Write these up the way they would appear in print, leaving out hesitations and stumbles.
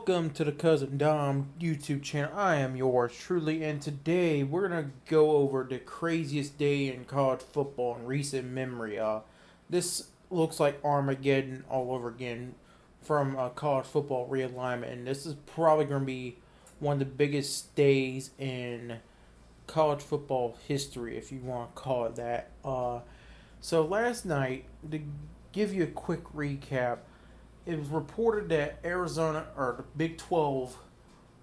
Welcome to the Cousin Dom YouTube channel. I am yours truly, and today we're gonna go over the craziest day in college football in recent memory. This looks like Armageddon all over again from college football realignment, and this is probably gonna be one of the biggest days in college football history, if you want to call it that. So last night, to give you a quick recap, it was reported that Arizona, or the Big 12,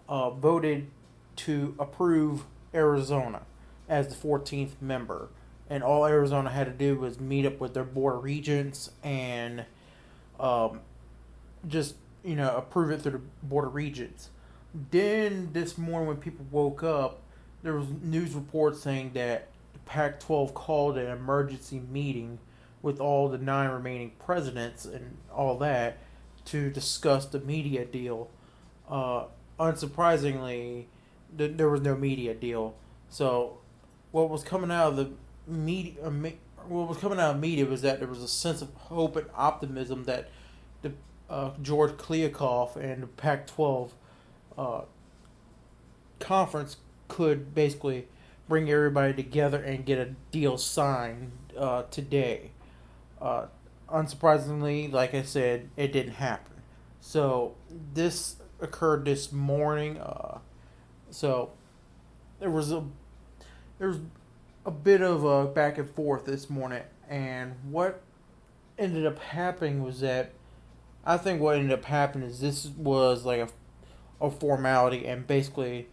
voted to approve Arizona as the 14th member. And all Arizona had to do was meet up with their board of regents and just, approve it through the board of regents. Then this morning when people woke up, there was news reports saying that the Pac-12 called an emergency meeting with all the 9 remaining presidents and all that to discuss the media deal. Unsurprisingly, there was no media deal. So, what was coming out of the media? What was coming out of media was that there was a sense of hope and optimism that the George Kliavkoff and the Pac-12 conference could basically bring everybody together and get a deal signed today. Unsurprisingly, like I said, it didn't happen. So this occurred this morning. So there was a bit of a back and forth this morning, and what ended up happening was that I think what ended up happening is this was like a formality, and basically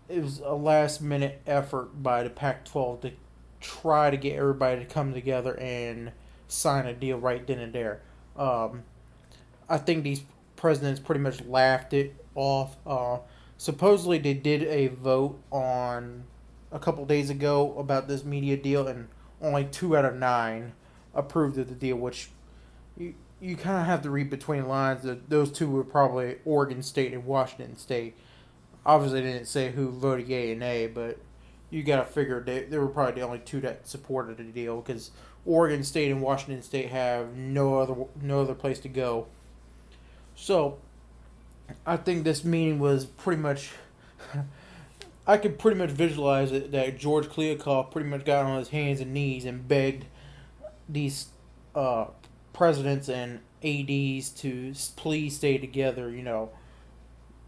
it was a last minute effort by the Pac-12 to try to get everybody to come together and sign a deal right then and there. I think these presidents pretty much laughed it off. Supposedly they did a vote on a couple days ago about this media deal, and only 2 out of 9 approved of the deal, which you kind of have to read between lines that those 2 were probably Oregon State and Washington State. Obviously, they didn't say who voted yay and nay, but you gotta figure they were probably the only 2 that supported the deal, because Oregon State and Washington State have no other place to go. So, I think this meeting was pretty much. I could pretty much visualize it that George Kliavkoff pretty much got on his hands and knees and begged these presidents and ads to please stay together.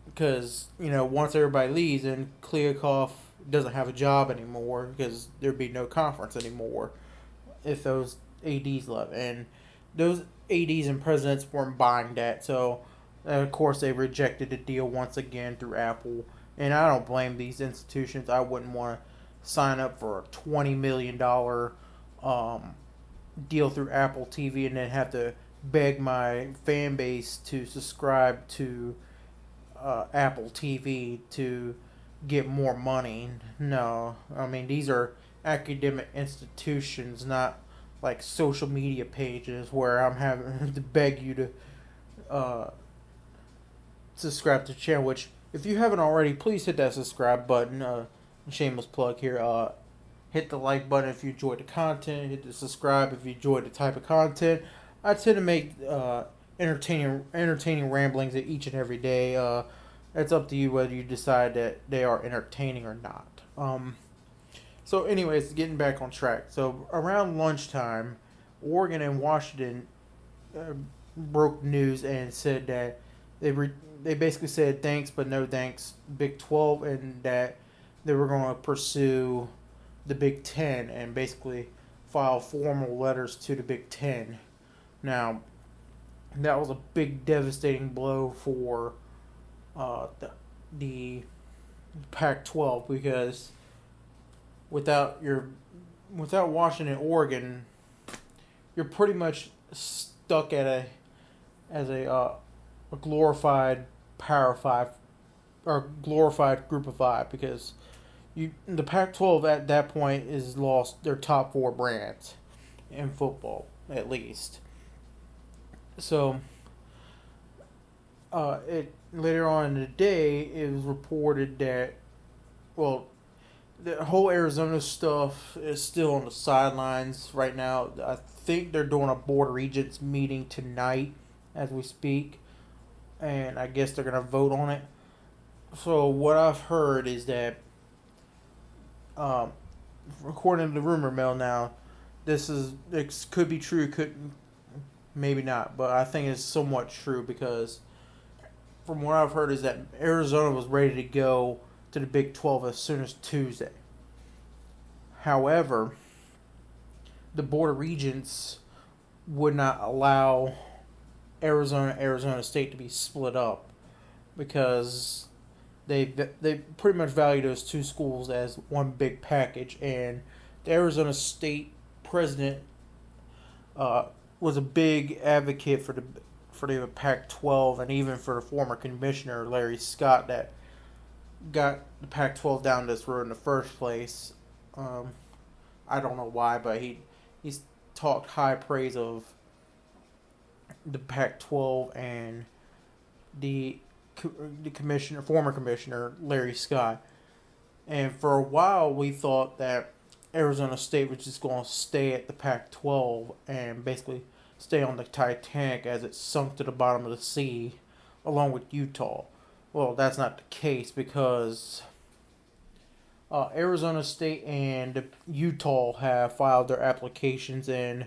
Because once everybody leaves, then Kliavkoff doesn't have a job anymore, because there'd be no conference anymore if those ads left, and those ads and presidents weren't buying that. So of course they rejected the deal once again through Apple, and I don't blame these institutions. I wouldn't want to sign up for a $20 million deal through Apple TV and then have to beg my fan base to subscribe to Apple TV to get more money. No, I mean, these are academic institutions, not like social media pages where I'm having to beg you to subscribe to the channel. Which, if you haven't already, please hit that subscribe button. Shameless plug here. Hit the like button if you enjoyed the content. Hit the subscribe if you enjoyed the type of content. I tend to make entertaining ramblings each and every day. It's up to you whether you decide that they are entertaining or not. So anyways, getting back on track. So around lunchtime, Oregon and Washington broke news and said that they basically said thanks but no thanks, Big 12, and that they were going to pursue the Big 10 and basically file formal letters to the Big 10. Now, that was a big devastating blow for the Pac-12, because without Washington and Oregon, you're pretty much stuck at a glorified Power 5 or glorified Group of 5, because the Pac-12 at that point is lost their top 4 brands in football, at least. So later on in the day, it was reported that, the whole Arizona stuff is still on the sidelines right now. I think they're doing a board of regents meeting tonight as we speak, and I guess they're gonna vote on it. So what I've heard is that, um, according to the rumor mill now, this could be true, could maybe not, but I think it's somewhat true because from what I've heard is that Arizona was ready to go to the Big 12 as soon as Tuesday. However, the Board of Regents would not allow Arizona State to be split up because they pretty much value those two schools as one big package, and the Arizona State president uh, was a big advocate for the Pac-12 and even for the former commissioner Larry Scott that got the Pac-12 down this road in the first place. I don't know why, but he's talked high praise of the Pac-12 and the former commissioner Larry Scott. And for a while, we thought that Arizona State was just going to stay at the Pac-12 and basically stay on the Titanic as it sunk to the bottom of the sea, along with Utah. Well, that's not the case because Arizona State and Utah have filed their applications in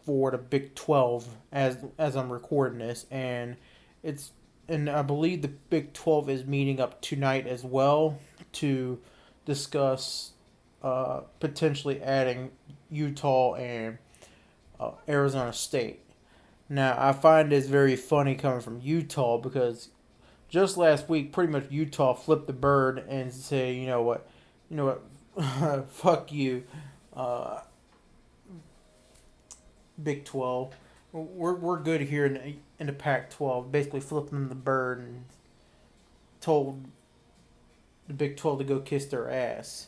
for the Big 12 as I'm recording this, and I believe the Big 12 is meeting up tonight as well to discuss potentially adding Utah and Arizona State. Now, I find this very funny coming from Utah because just last week, pretty much Utah flipped the bird and said, you know what, fuck you, Big 12. We're good here in the Pac-12. Basically flipped them the bird and told the Big 12 to go kiss their ass.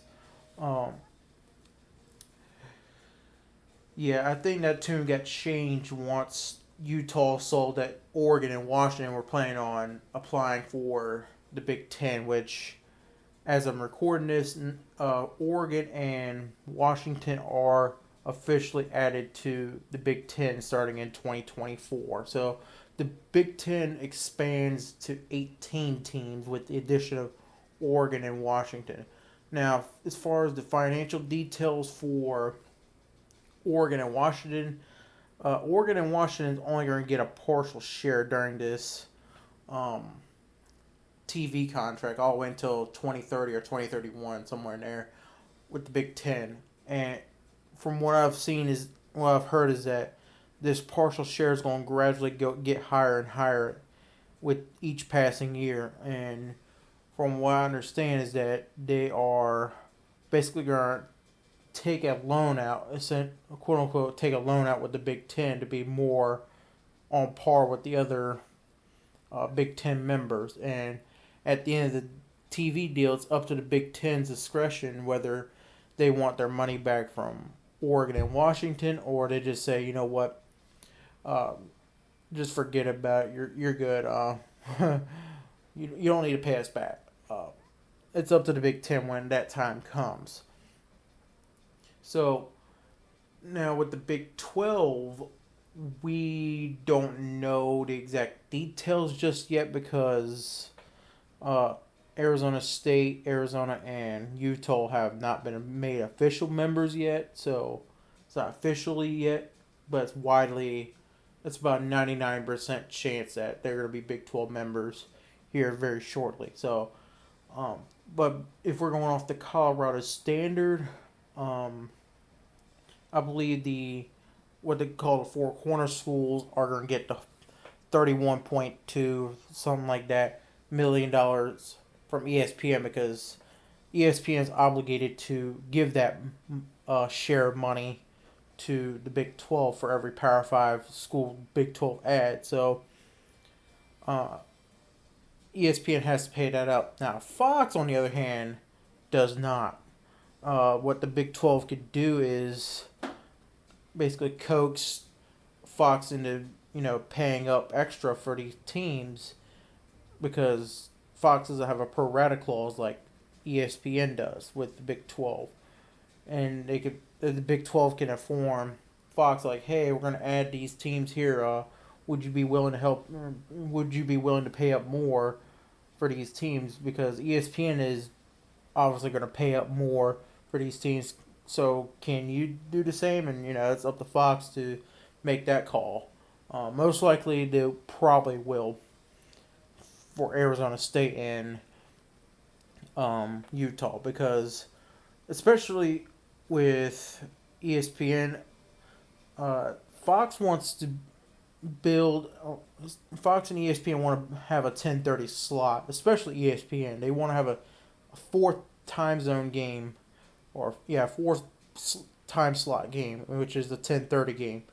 Yeah, I think that tune got changed once Utah saw that Oregon and Washington were planning on applying for the Big Ten, which, as I'm recording this, Oregon and Washington are officially added to the Big Ten starting in 2024. So the Big Ten expands to 18 teams with the addition of Oregon and Washington. Now, as far as the financial details for Oregon and Washington is only going to get a partial share during this TV contract all the way until 2030 or 2031, somewhere in there, with the Big Ten. And from what I've heard is that this partial share is going to gradually get higher and higher with each passing year. And from what I understand is that they are basically going to take a loan out, quote unquote, take a loan out with the Big Ten to be more on par with the other Big Ten members. And at the end of the TV deal, it's up to the Big Ten's discretion whether they want their money back from Oregon and Washington, or they just say, you know what, just forget about it. You're good. You don't need to pay us back. It's up to the Big Ten when that time comes. So now with the Big 12, we don't know the exact details just yet because Arizona State, Arizona, and Utah have not been made official members yet. So it's not officially yet, but it's about 99% chance that they're going to be Big 12 members here very shortly. So, but if we're going off the Colorado standard, I believe what they call the Four Corner schools are going to get the $31.2 something like that $1 million from ESPN because ESPN is obligated to give that share of money to the Big 12 for every Power 5 school Big 12 ad. So ESPN has to pay that out. Now Fox, on the other hand, does not. What the Big 12 could do is basically coax Fox into, paying up extra for these teams because Fox doesn't have a pro rata clause like ESPN does with the Big 12. And the Big 12 can inform Fox like, hey, we're going to add these teams here. would you be willing to help? Would you be willing to pay up more for these teams? Because ESPN is obviously going to pay up more for these teams. So can you do the same? And it's up to Fox to make that call. Most likely they probably will for Arizona State and Utah, because especially with ESPN, Fox wants to build. Fox and ESPN want to have a 10:30 slot, especially ESPN. They want to have a fourth time zone game, or fourth time slot game, which is the 10:30 game.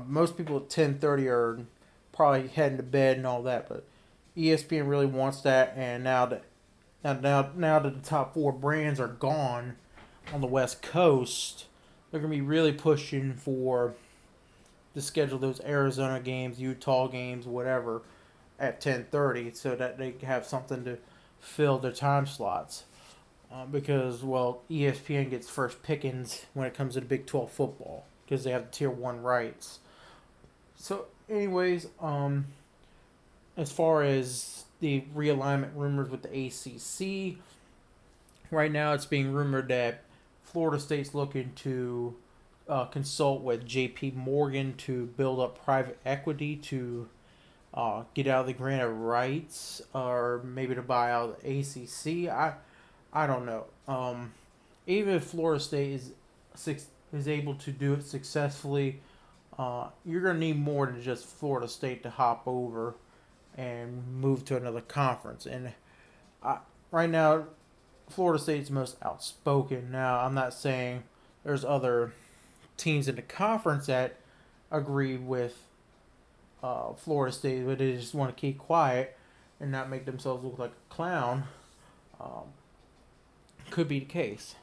Most people at 10:30 are probably heading to bed and all that, but ESPN really wants that. And now that the top four brands are gone on the West Coast, they're gonna be really pushing for to schedule those Arizona games, Utah games, whatever, at 10:30, so that they have something to fill their time slots. Because ESPN gets first pickings when it comes to the Big 12 football, because they have the Tier 1 rights. So, anyways, as far as the realignment rumors with the ACC, right now it's being rumored that Florida State's looking to consult with J.P. Morgan to build up private equity to get out of the grant of rights, or maybe to buy out the ACC. I don't know. Even if Florida State is able to do it successfully, you're going to need more than just Florida State to hop over and move to another conference. And right now, Florida State's most outspoken. Now, I'm not saying there's other teams in the conference that agree with Florida State, but they just want to keep quiet and not make themselves look like a clown. Could be the case.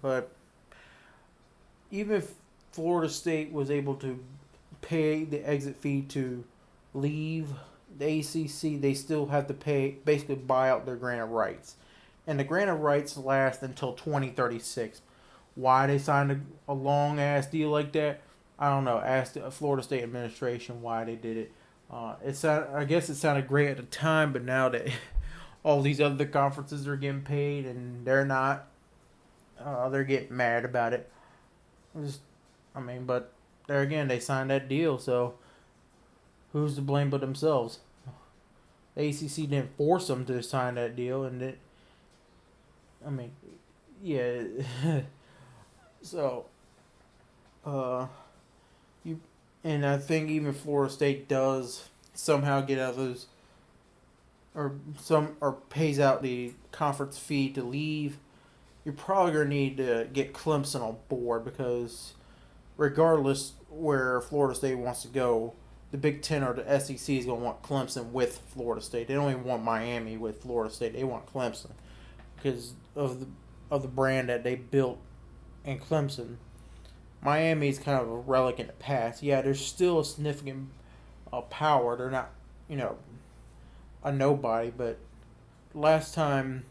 But even if Florida State was able to pay the exit fee to leave the ACC, they still have to basically buy out their grant of rights. And the grant of rights last until 2036. Why they signed a long-ass deal like that, I don't know. Ask the Florida State administration why they did it. I guess it sounded great at the time, but now that all these other conferences are getting paid and they're not, they're getting mad about it. But there again, they signed that deal, so who's to blame but themselves? The ACC didn't force them to sign that deal, and so, and I think even Florida State does somehow get out of those, or pays out the conference fee to leave. You're probably gonna need to get Clemson on board, because regardless where Florida State wants to go, the Big Ten or the SEC is gonna want Clemson with Florida State. They don't even want Miami with Florida State. They want Clemson because of the brand that they built in Clemson. Miami's kind of a relic in the past. Yeah, there's still a significant power. They're not, a nobody, but last time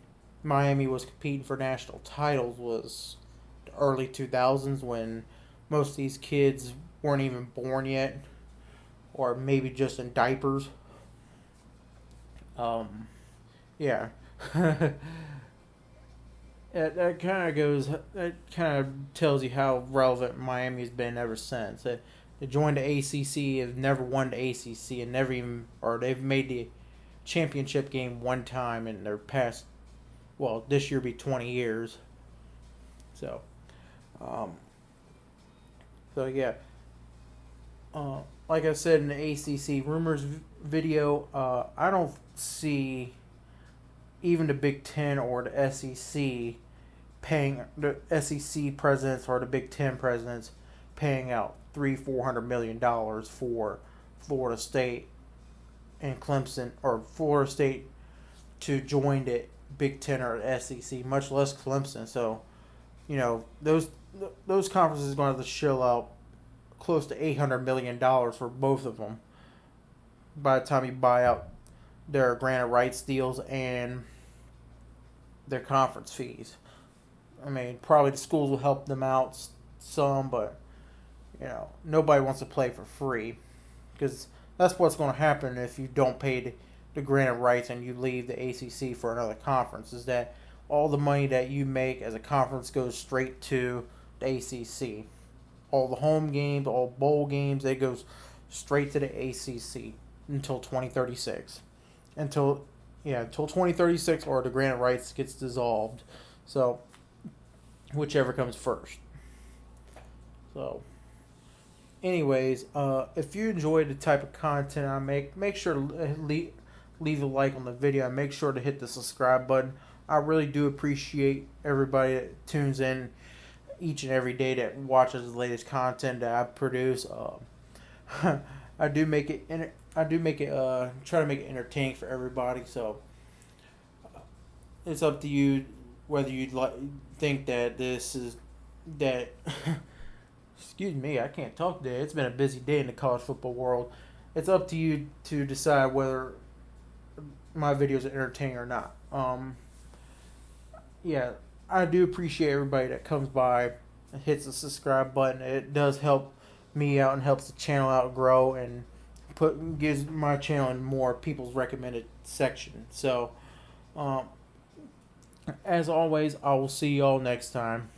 Miami was competing for national titles was the early 2000s, when most of these kids weren't even born yet, or maybe just in diapers. Yeah. That kind of tells you how relevant Miami's been ever since. They joined the ACC, have never won the ACC, and they've made the championship game one time in their past. Well, this year be 20 years. So, yeah. Like I said in the ACC rumors video, I don't see even the Big Ten or the SEC paying the SEC presidents or the Big Ten presidents paying out $400 million for Florida State and Clemson, or Florida State to join the Big Ten or the SEC, much less Clemson. So, those conferences are going to have to shell out close to $800 million for both of them by the time you buy out their grant of rights deals and their conference fees. Probably the schools will help them out some, but nobody wants to play for free, because that's what's going to happen if you don't pay the granted rights and you leave the ACC for another conference. Is that all the money that you make as a conference goes straight to the ACC. All the home games, all bowl games, it goes straight to the ACC until 2036. Until 2036, or the granted rights gets dissolved. So whichever comes first. So anyways, if you enjoy the type of content I make sure to leave a like on the video and make sure to hit the subscribe button. I really do appreciate everybody that tunes in each and every day, that watches the latest content that I produce. I do make it try to make it entertaining for everybody. So it's up to you whether you'd think that this is that. Excuse me, I can't talk today. It's been a busy day in the college football world. It's up to you to decide whether my videos are entertaining or not. Yeah, I do appreciate everybody that comes by and hits the subscribe button. It does help me out and helps the channel out grow, and gives my channel in more people's recommended section. So, as always, I will see y'all next time.